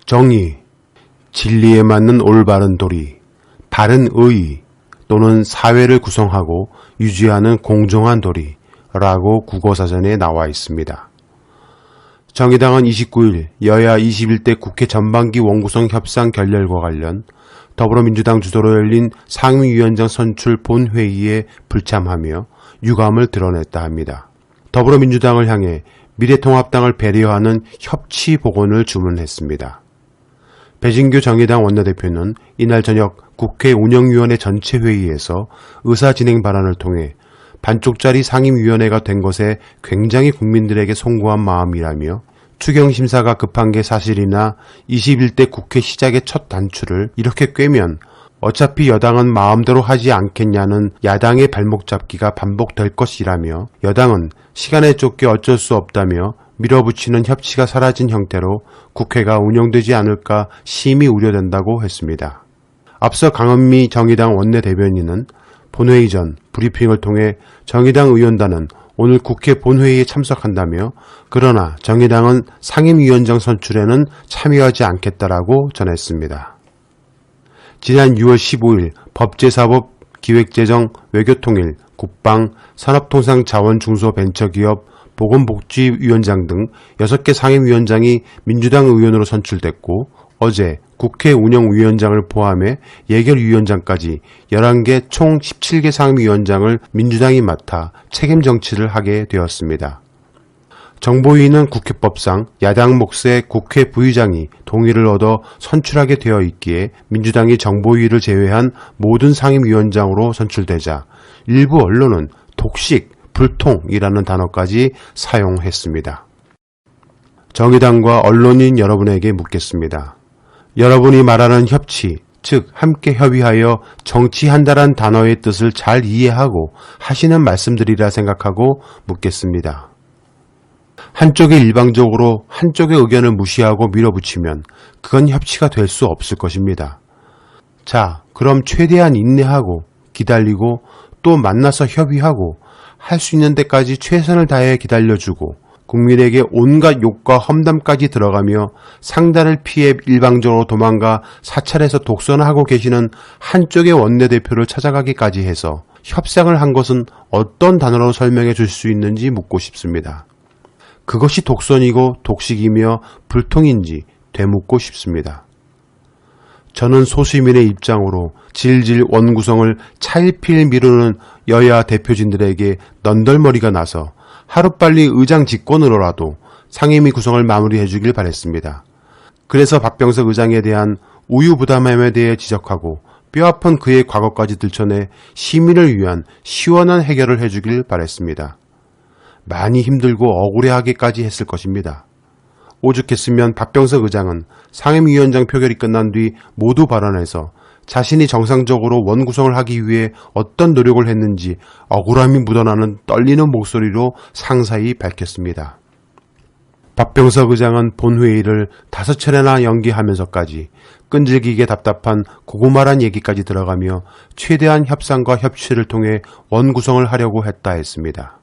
정의, 진리에 맞는 올바른 도리, 바른 의 또는 사회를 구성하고 유지하는 공정한 도리라고 국어사전에 나와 있습니다. 정의당은 29일 여야 21대 국회 전반기 원구성 협상 결렬과 관련 더불어민주당 주도로 열린 상임위원장 선출 본회의에 불참하며 유감을 드러냈다 합니다. 더불어민주당을 향해 미래통합당을 배려하는 협치 복원을 주문했습니다. 배진규 정의당 원내대표는 이날 저녁 국회 운영위원회 전체 회의에서 의사진행 발언을 통해 반쪽짜리 상임위원회가 된 것에 굉장히 국민들에게 송구한 마음이라며 추경심사가 급한 게 사실이나 21대 국회 시작의 첫 단추를 이렇게 꿰면 어차피 여당은 마음대로 하지 않겠냐는 야당의 발목 잡기가 반복될 것이라며 여당은 시간에 쫓겨 어쩔 수 없다며 밀어붙이는 협치가 사라진 형태로 국회가 운영되지 않을까 심히 우려된다고 했습니다. 앞서 강은미 정의당 원내대변인은 본회의 전 브리핑을 통해 정의당 의원단은 오늘 국회 본회의에 참석한다며 그러나 정의당은 상임위원장 선출에는 참여하지 않겠다라고 전했습니다. 지난 6월 15일 법제사법, 기획재정, 외교통일, 국방, 산업통상자원중소벤처기업, 보건복지위원장 등 6개 상임위원장이 민주당 의원으로 선출됐고 어제 국회 운영위원장을 포함해 예결위원장까지 11개 총 17개 상임위원장을 민주당이 맡아 책임 정치를 하게 되었습니다. 정보위는 국회법상 야당 몫의 국회 부의장이 동의를 얻어 선출하게 되어 있기에 민주당이 정보위를 제외한 모든 상임위원장으로 선출되자 일부 언론은 독식, 불통이라는 단어까지 사용했습니다. 정의당과 언론인 여러분에게 묻겠습니다. 여러분이 말하는 협치, 즉 함께 협의하여 정치한다란 단어의 뜻을 잘 이해하고 하시는 말씀들이라 생각하고 묻겠습니다. 한쪽이 일방적으로 한쪽의 의견을 무시하고 밀어붙이면 그건 협치가 될 수 없을 것입니다. 자, 그럼 최대한 인내하고 기다리고 또 만나서 협의하고 할 수 있는 데까지 최선을 다해 기다려주고 국민에게 온갖 욕과 험담까지 들어가며 상단을 피해 일방적으로 도망가 사찰에서 독선하고 계시는 한쪽의 원내대표를 찾아가기까지 해서 협상을 한 것은 어떤 단어로 설명해 줄 수 있는지 묻고 싶습니다. 그것이 독선이고 독식이며 불통인지 되묻고 싶습니다. 저는 소시민의 입장으로 질질 원구성을 차일피일 미루는 여야 대표진들에게 넌덜머리가 나서 하루빨리 의장 직권으로라도 상임위 구성을 마무리해 주길 바랬습니다. 그래서 박병석 의장에 대한 우유부담함에 대해 지적하고 뼈아픈 그의 과거까지 들춰내 시민을 위한 시원한 해결을 해주길 바랬습니다. 많이 힘들고 억울해하기까지 했을 것입니다. 오죽했으면 박병석 의장은 상임위원장 표결이 끝난 뒤 모두 발언해서 자신이 정상적으로 원구성을 하기 위해 어떤 노력을 했는지 억울함이 묻어나는 떨리는 목소리로 상세히 밝혔습니다. 박병석 의장은 본회의를 5차례나 연기하면서까지 끈질기게 답답한 고구마란 얘기까지 들어가며 최대한 협상과 협치를 통해 원구성을 하려고 했다 했습니다.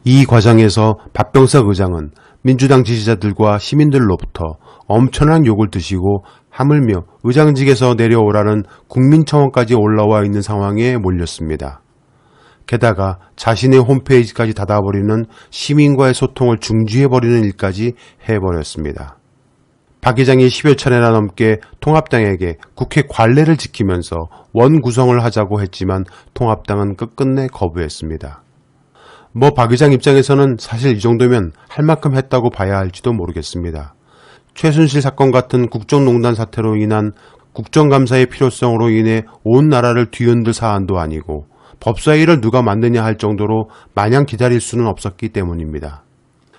이 과정에서 박병석 의장은 민주당 지지자들과 시민들로부터 엄청난 욕을 드시고 하물며 의장직에서 내려오라는 국민청원까지 올라와 있는 상황에 몰렸습니다. 게다가 자신의 홈페이지까지 닫아버리는 시민과의 소통을 중지해버리는 일까지 해버렸습니다. 박 의장이 10여 차례나 넘게 통합당에게 국회 관례를 지키면서 원구성을 하자고 했지만 통합당은 끝끝내 거부했습니다. 박 의장 입장에서는 사실 이 정도면 할 만큼 했다고 봐야 할지도 모르겠습니다. 최순실 사건 같은 국정농단 사태로 인한 국정감사의 필요성으로 인해 온 나라를 뒤흔들 사안도 아니고 법사위를 누가 만드냐 할 정도로 마냥 기다릴 수는 없었기 때문입니다.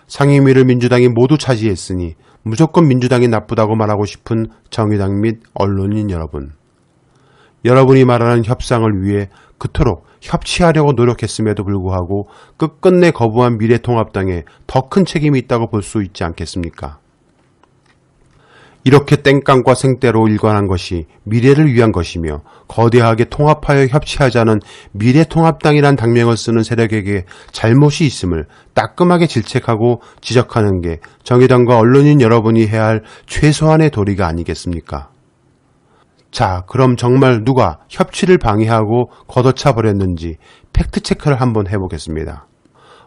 상임위를 민주당이 모두 차지했으니 무조건 민주당이 나쁘다고 말하고 싶은 정의당 및 언론인 여러분. 여러분이 말하는 협상을 위해 그토록 협치하려고 노력했음에도 불구하고 끝끝내 거부한 미래통합당에 더 큰 책임이 있다고 볼 수 있지 않겠습니까? 이렇게 땡깡과 생떼로 일관한 것이 미래를 위한 것이며 거대하게 통합하여 협치하자는 미래통합당이란 당명을 쓰는 세력에게 잘못이 있음을 따끔하게 질책하고 지적하는 게 정의당과 언론인 여러분이 해야 할 최소한의 도리가 아니겠습니까? 자, 그럼 정말 누가 협치를 방해하고 걷어차 버렸는지 팩트체크를 한번 해보겠습니다.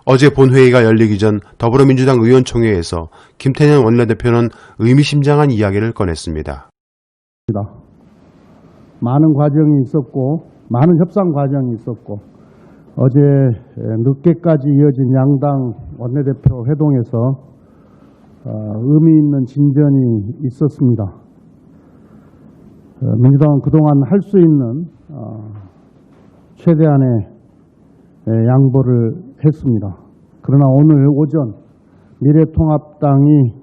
어제 본회의가 열리기 전 더불어민주당 의원총회에서 김태년 원내대표는 의미심장한 이야기를 꺼냈습니다. 많은 과정이 있었고 많은 협상 과정이 있었고 어제 늦게까지 이어진 양당 원내대표 회동에서 의미 있는 진전이 있었습니다. 민주당은 그동안 할 수 있는 최대한의 양보를 했습니다. 그러나 오늘 오전 미래통합당이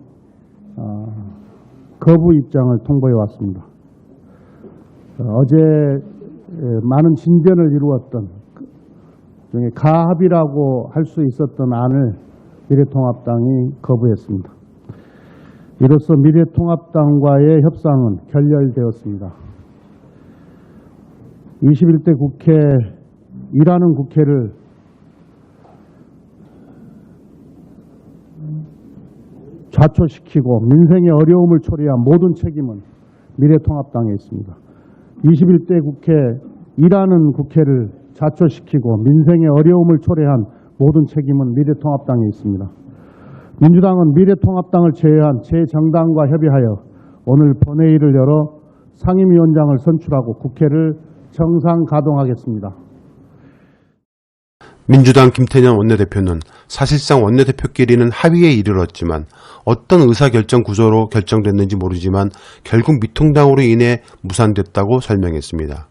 거부 입장을 통보해 왔습니다. 어제 많은 진전을 이루었던 중에 가합이라고 할 수 있었던 안을 미래통합당이 거부했습니다. 이로써 미래통합당과의 협상은 결렬되었습니다. 21대 국회, 일하는 국회를 좌초시키고 민생의 어려움을 초래한 모든 책임은 미래통합당에 있습니다. 21대 국회, 일하는 국회를 좌초시키고 민생의 어려움을 초래한 모든 책임은 미래통합당에 있습니다. 민주당은 미래통합당을 제외한 제 정당과 협의하여 오늘 본회의를 열어 상임위원장을 선출하고 국회를 정상 가동하겠습니다. 민주당 김태년 원내대표는 사실상 원내대표끼리는 합의에 이르렀지만 어떤 의사결정 구조로 결정됐는지 모르지만 결국 미통당으로 인해 무산됐다고 설명했습니다.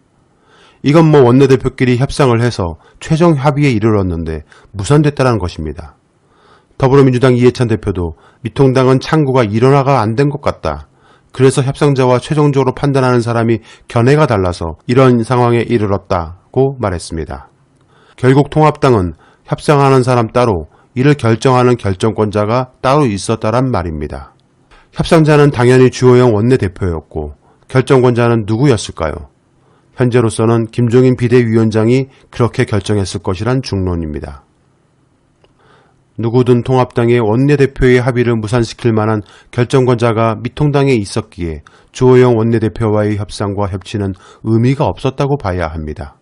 이건 뭐 원내대표끼리 협상을 해서 최종 합의에 이르렀는데 무산됐다는 것입니다. 더불어민주당 이해찬 대표도 미통당은 창구가 일원화가 안 된 것 같다. 그래서 협상자와 최종적으로 판단하는 사람이 견해가 달라서 이런 상황에 이르렀다고 말했습니다. 결국 통합당은 협상하는 사람 따로 이를 결정하는 결정권자가 따로 있었다란 말입니다. 협상자는 당연히 주호영 원내대표였고 결정권자는 누구였을까요? 현재로서는 김종인 비대위원장이 그렇게 결정했을 것이란 중론입니다. 누구든 통합당의 원내대표의 합의를 무산시킬 만한 결정권자가 미통당에 있었기에 주호영 원내대표와의 협상과 협치는 의미가 없었다고 봐야 합니다.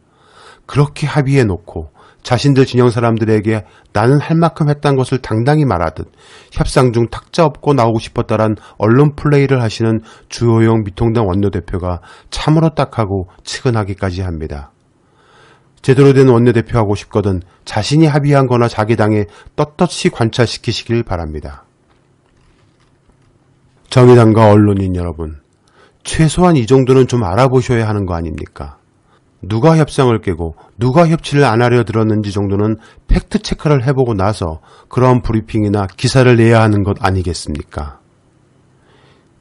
그렇게 합의해놓고 자신들 진영 사람들에게 나는 할 만큼 했다는 것을 당당히 말하듯 협상 중 탁자 없고 나오고 싶었다란 언론 플레이를 하시는 주호영 미통당 원내대표가 참으로 딱하고 측은하기까지 합니다. 제대로 된 원내대표하고 싶거든 자신이 합의한 거나 자기 당에 떳떳이 관찰시키시길 바랍니다. 정의당과 언론인 여러분, 최소한 이 정도는 좀 알아보셔야 하는 거 아닙니까? 누가 협상을 깨고 누가 협치를 안 하려 들었는지 정도는 팩트체크를 해보고 나서 그런 브리핑이나 기사를 내야 하는 것 아니겠습니까?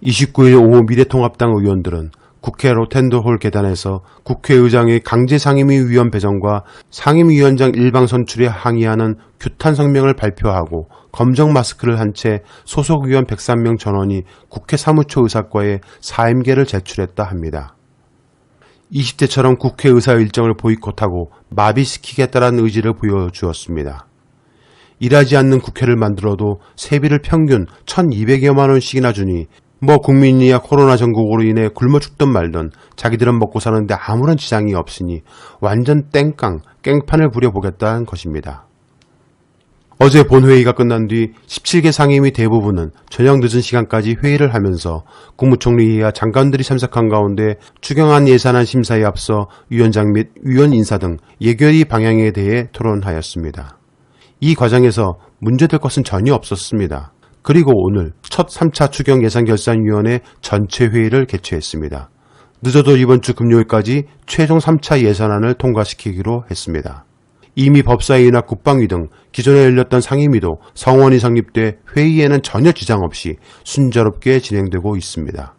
29일 오후 미래통합당 의원들은 국회 로텐더홀 계단에서 국회의장의 강제 상임위위원 배정과 상임위원장 일방 선출에 항의하는 규탄 성명을 발표하고 검정 마스크를 한 채 소속 의원 103명 전원이 국회 사무처 의사과에 사임계를 제출했다 합니다. 20대처럼 국회 의사 일정을 보이콧하고 마비시키겠다는 의지를 보여주었습니다. 일하지 않는 국회를 만들어도 세비를 평균 1,200여만 원씩이나 주니 뭐 국민이야 코로나 전국으로 인해 굶어 죽든 말든 자기들은 먹고 사는데 아무런 지장이 없으니 완전 땡깡, 깽판을 부려보겠다는 것입니다. 어제 본회의가 끝난 뒤 17개 상임위 대부분은 저녁 늦은 시간까지 회의를 하면서 국무총리와 장관들이 참석한 가운데 추경안 예산안 심사에 앞서 위원장 및 위원 인사 등 예결위 방향에 대해 토론하였습니다. 이 과정에서 문제될 것은 전혀 없었습니다. 그리고 오늘 첫 3차 추경 예산결산위원회 전체 회의를 개최했습니다. 늦어도 이번 주 금요일까지 최종 3차 예산안을 통과시키기로 했습니다. 이미 법사위나 국방위 등 기존에 열렸던 상임위도 성원이 성립돼 회의에는 전혀 지장 없이 순조롭게 진행되고 있습니다.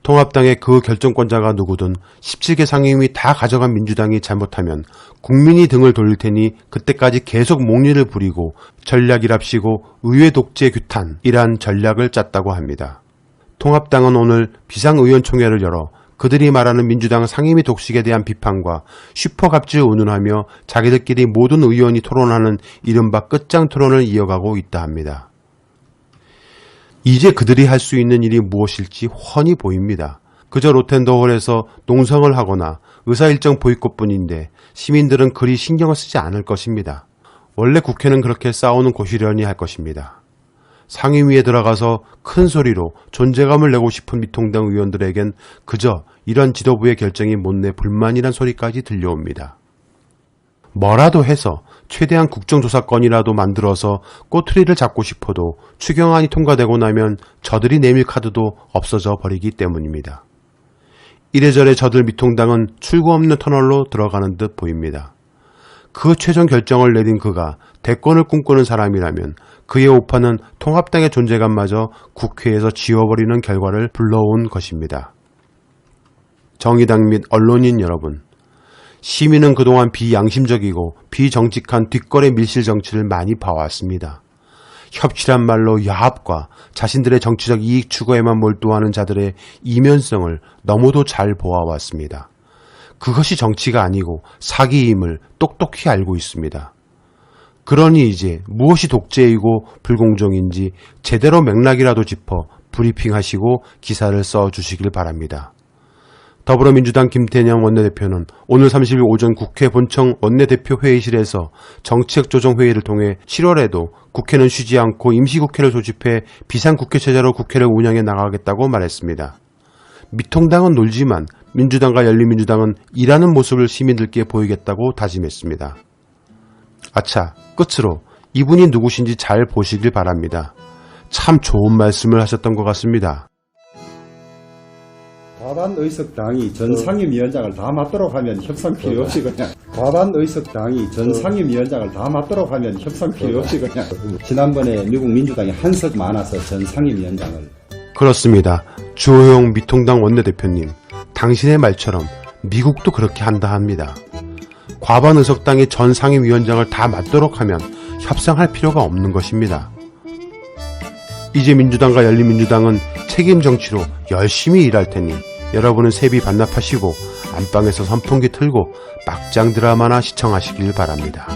통합당의 그 결정권자가 누구든 17개 상임위 다 가져간 민주당이 잘못하면 국민이 등을 돌릴 테니 그때까지 계속 목리를 부리고 전략이랍시고 의회 독재 규탄이란 전략을 짰다고 합니다. 통합당은 오늘 비상의원총회를 열어 그들이 말하는 민주당 상임위 독식에 대한 비판과 슈퍼갑질 운운하며 자기들끼리 모든 의원이 토론하는 이른바 끝장 토론을 이어가고 있다 합니다. 이제 그들이 할 수 있는 일이 무엇일지 훤히 보입니다. 그저 로텐더홀에서 농성을 하거나 의사일정 보이콧뿐인데 시민들은 그리 신경을 쓰지 않을 것입니다. 원래 국회는 그렇게 싸우는 곳이려니 할 것입니다. 상임위에 들어가서 큰 소리로 존재감을 내고 싶은 미통당 의원들에겐 그저 이런 지도부의 결정이 못내 불만이란 소리까지 들려옵니다. 뭐라도 해서 최대한 국정조사건이라도 만들어서 꼬투리를 잡고 싶어도 추경안이 통과되고 나면 저들이 내밀 카드도 없어져 버리기 때문입니다. 이래저래 저들 미통당은 출구 없는 터널로 들어가는 듯 보입니다. 그 최종 결정을 내린 그가 대권을 꿈꾸는 사람이라면 그의 오판은 통합당의 존재감마저 국회에서 지워버리는 결과를 불러온 것입니다. 정의당 및 언론인 여러분, 시민은 그동안 비양심적이고 비정직한 뒷거래 밀실 정치를 많이 봐왔습니다. 협치란 말로 야합과 자신들의 정치적 이익 추구에만 몰두하는 자들의 이면성을 너무도 잘 보아왔습니다. 그것이 정치가 아니고 사기임을 똑똑히 알고 있습니다. 그러니 이제 무엇이 독재이고 불공정인지 제대로 맥락이라도 짚어 브리핑하시고 기사를 써주시길 바랍니다. 더불어민주당 김태년 원내대표는 오늘 30일 오전 국회 본청 원내대표 회의실에서 정책조정회의를 통해 7월에도 국회는 쉬지 않고 임시국회를 소집해 비상국회체제로 국회를 운영해 나가겠다고 말했습니다. 미통당은 놀지만 민주당과 열린민주당은 일하는 모습을 시민들께 보이겠다고 다짐했습니다. 아차, 끝으로 이분이 누구신지 잘 보시길 바랍니다. 참 좋은 말씀을 하셨던 것 같습니다. 과반 의석당이 전 상임위원장을 다 맡도록 하면 협상 필요 없이 그냥 과반 의석당이 전 상임위원장을 다 맡도록 하면 협상 필요 없이 그냥 지난번에 미국 민주당이 한 석 많아서 전 상임위원장을 그렇습니다. 주호영 미통당 원내대표님, 당신의 말처럼 미국도 그렇게 한다 합니다. 과반 의석당이 전 상임위원장을 다 맡도록 하면 협상할 필요가 없는 것입니다. 이제 민주당과 열린민주당은 책임 정치로 열심히 일할 테니 여러분은 세비 반납하시고 안방에서 선풍기 틀고 막장 드라마나 시청하시길 바랍니다.